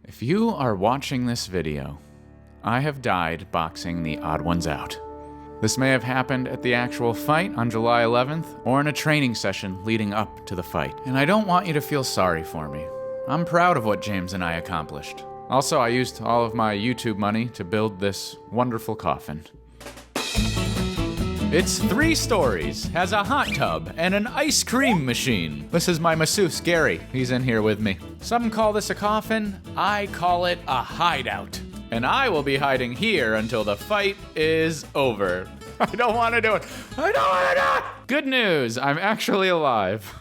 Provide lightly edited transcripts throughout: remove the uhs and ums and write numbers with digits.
If you are watching this video, I have died boxing the Odd Ones Out. This may have happened at the actual fight on July 11th, or in a training session leading up to the fight. And I don't want you to feel sorry for me. I'm proud of what James and I accomplished. Also, I used all of my YouTube money to build this wonderful coffin. It's 3 stories, has a hot tub, and an ice cream machine. This is my masseuse, Gary. He's in here with me. Some call this a coffin, I call it a hideout. And I will be hiding here until the fight is over. I don't want to do it. I don't want to do it! Good news, I'm actually alive.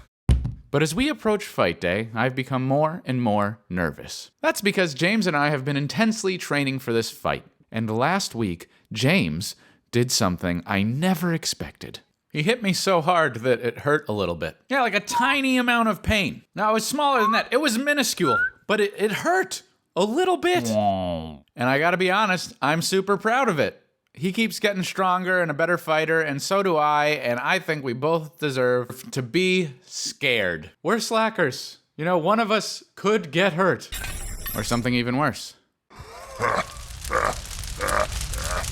But as we approach fight day, I've become more and more nervous. That's because James and I have been intensely training for this fight. And last week, James did something I never expected. He hit me so hard that it hurt a little bit. Yeah, like a tiny amount of pain. Now, it was smaller than that. It was minuscule, but it hurt a little bit. And I gotta be honest, I'm super proud of it. He keeps getting stronger and a better fighter, and so do I, and I think we both deserve to be scared. We're slackers. You know, one of us could get hurt. Or something even worse.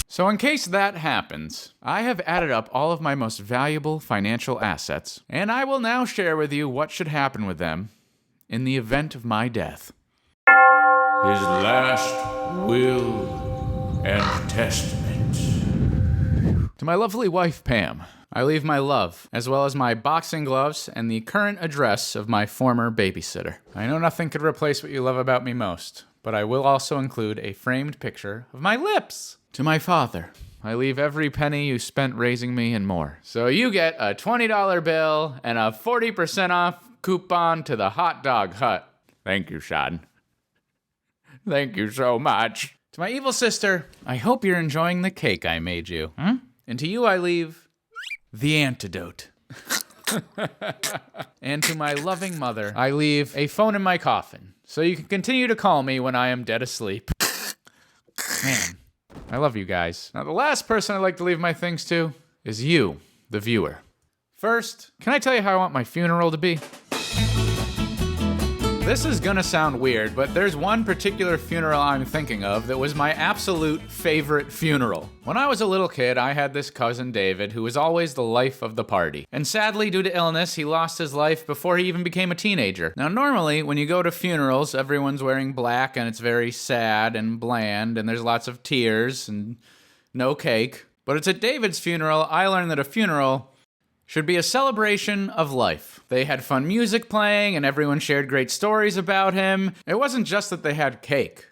So in case that happens, I have added up all of my most valuable financial assets, and I will now share with you what should happen with them in the event of my death. His last will and testament. To my lovely wife, Pam, I leave my love, as well as my boxing gloves and the current address of my former babysitter. I know nothing could replace what you love about me most, but I will also include a framed picture of my lips. To my father, I leave every penny you spent raising me and more. So you get a $20 bill and a 40% off coupon to the hot dog hut. Thank you, Sean. Thank you so much. To my evil sister, I hope you're enjoying the cake I made you. And to you I leave the antidote. And to my loving mother, I leave a phone in my coffin, so you can continue to call me when I am dead asleep. Man, I love you guys. Now, the last person I'd like to leave my things to is you, the viewer. First, can I tell you how I want my funeral to be? This is gonna sound weird, but there's one particular funeral I'm thinking of that was my absolute favorite funeral. When I was a little kid, I had this cousin David who was always the life of the party. And sadly, due to illness, he lost his life before he even became a teenager. Now, normally, when you go to funerals, everyone's wearing black and it's very sad and bland and there's lots of tears and no cake. But it's at David's funeral, I learned that a funeral should be a celebration of life. They had fun music playing and everyone shared great stories about him. It wasn't just that they had cake.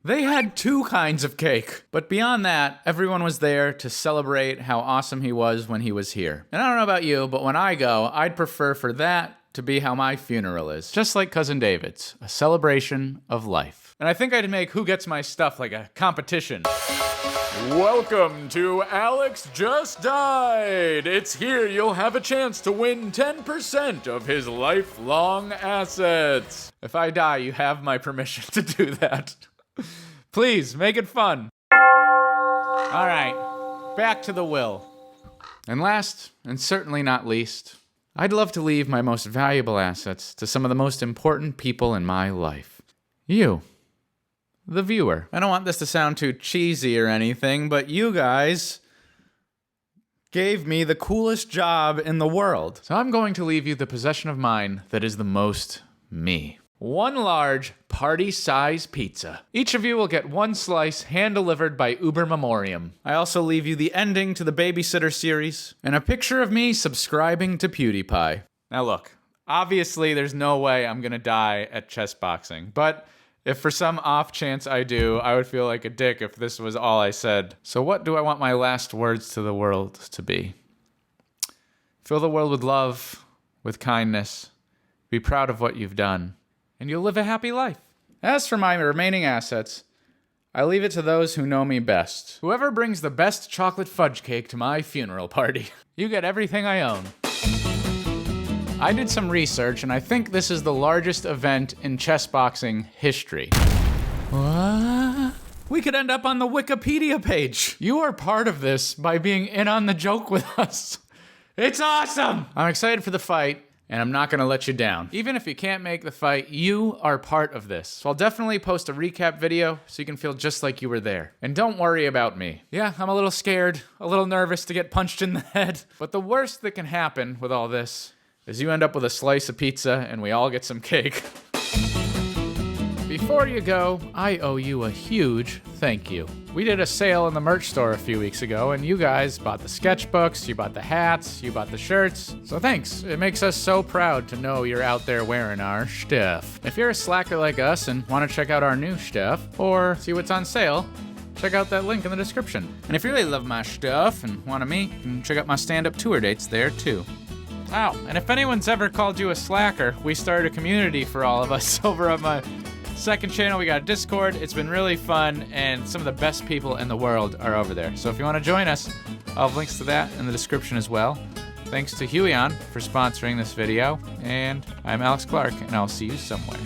They had 2 kinds of cake. But beyond that, everyone was there to celebrate how awesome he was when he was here. And I don't know about you, but when I go, I'd prefer for that to be how my funeral is. Just like Cousin David's, a celebration of life. And I think I'd make Who Gets My Stuff like a competition. Welcome to Alex Just Died. It's here you'll have a chance to win 10% of his lifelong assets. If I die, you have my permission to do that. Please, make it fun. All right, back to the will. And last, and certainly not least, I'd love to leave my most valuable assets to some of the most important people in my life. You. The viewer. I don't want this to sound too cheesy or anything, but you guys gave me the coolest job in the world. So I'm going to leave you the possession of mine that is the most me. 1 large party-size pizza. Each of you will get 1 slice hand-delivered by Uber Memoriam. I also leave you the ending to the Babysitter series and a picture of me subscribing to PewDiePie. Now look, obviously there's no way I'm gonna die at chess boxing, but if for some off chance I do, I would feel like a dick if this was all I said. So what do I want my last words to the world to be? Fill the world with love, with kindness. Be proud of what you've done, and you'll live a happy life. As for my remaining assets, I leave it to those who know me best. Whoever brings the best chocolate fudge cake to my funeral party, you get everything I own. I did some research, and I think this is the largest event in chess boxing history. What? We could end up on the Wikipedia page. You are part of this by being in on the joke with us. It's awesome! I'm excited for the fight, and I'm not gonna let you down. Even if you can't make the fight, you are part of this. So I'll definitely post a recap video so you can feel just like you were there. And don't worry about me. Yeah, I'm a little scared, a little nervous to get punched in the head. But the worst that can happen with all this is you end up with a slice of pizza and we all get some cake. Before you go, I owe you a huge thank you. We did a sale in the merch store a few weeks ago, and you guys bought the sketchbooks, you bought the hats, you bought the shirts. So thanks. It makes us so proud to know you're out there wearing our stuff. If you're a slacker like us and want to check out our new stuff, or see what's on sale, check out that link in the description. And if you really love my stuff and want to meet, you can check out my stand-up tour dates there too. Oh, and if anyone's ever called you a slacker, we started a community for all of us over on my second channel. We got a Discord. It's been really fun, and some of the best people in the world are over there. So if you want to join us, I'll have links to that in the description as well. Thanks to Huion for sponsoring this video, and I'm Alex Clark, and I'll see you somewhere.